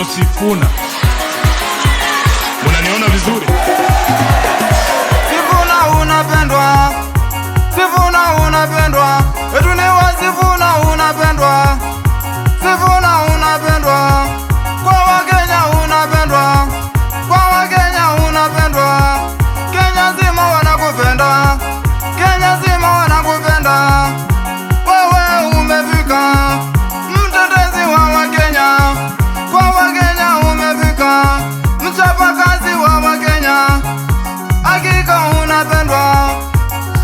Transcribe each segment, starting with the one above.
ndio Sifuna. Unaniona vizuri? Sifuna unapendwa, Sifuna unapendwa, wetu ni wa Sifuna unapendwa, Sifuna unapendwa, kwa Wakenya unapendwa, kwa Wakenya unapendwa, Kenya nzima wanakupenda, Kenya nzima wanakupenda. Wewe umefika mtetezi wa Wakenya, kwa Wakenya umefika mchapa kazi wa Wakenya. Hakika unapendwa,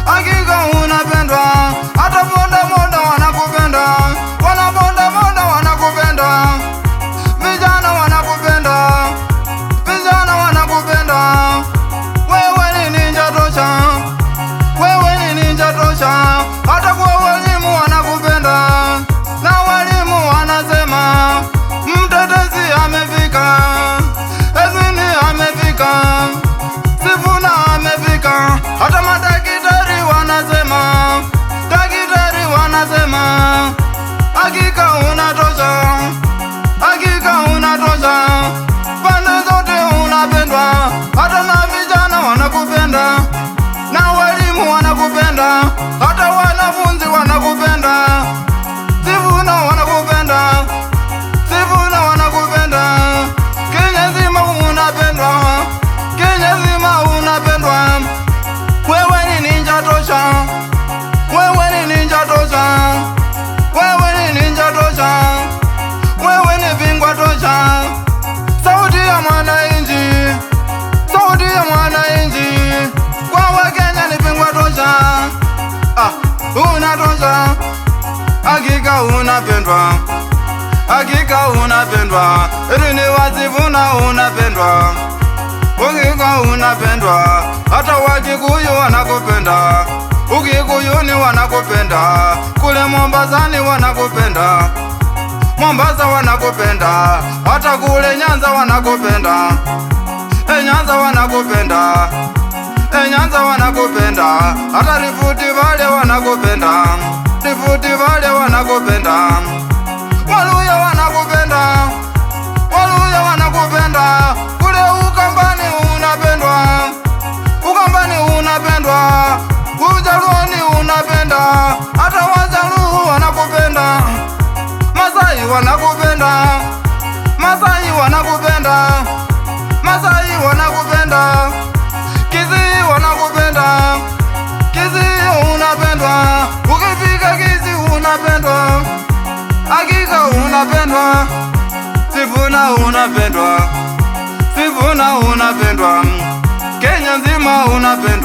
hakika unapendwa, hata bonda bonda wanakupenda, wana bonda bonda wanakupenda, vijana wanakupenda, vijana wanakupenda. Wewe ni ninja tosha, wewe ni ninja tosha, hata kwa walimu wanakupenda, na walimu wanasema mtetezi amefika, Edwin amefika, Sifuna amefika. Hata madaktari wanasema, daktari wanasema, hakika unatosha, hakika unatosha, pande zote unapendwa, hata na vijana wanakupenda, na walimu wanakupenda, hata wanafunzi wanakupenda. Sifuna wanakupenda, Sifuna wanakupenda, Kenya nzima unapendwa, Kenya nzima unapendwa. Wewe ni ninja tosha, wewe ni ninja tosha, wewe ni ninja tosha, wewe ni bingwa tosha. Sauti ya mwananchi, sauti ya mwananchi, kwa Wakenya ni bingwa tosha. Unatosha, hakika unapendwa, hakika unapendwa, ni wa Sifuna unapendwa, hakika unapendwa, hata Wakikuyu wanakupenda, Ukikuyuni wanakupenda, kule Mombasani wanakupenda, Mombasa wanakupenda, hata kule Nyanza wanakupenda, Nyanza wanakupenda, Nyanza wanakupenda, hata Rift Valley wanakupenda, Rift Valley wanakupenda, Waluya wanakupenda, Waluya wanakupenda, kule Ukambani unapendwa, Ukambani unapendwa, Ujaluoni unapenda, hata Wajaluo wanakupenda, Masai wanakupenda, Masai wanakupenda, Masai wanakupenda, Kisii wanakupenda, Kisii unapendwa, ukifika Kisii unapendwa, hakika unapendwa. Sifuna unapendwa, Sifuna unapendwa, Kenya nzima unapendwa.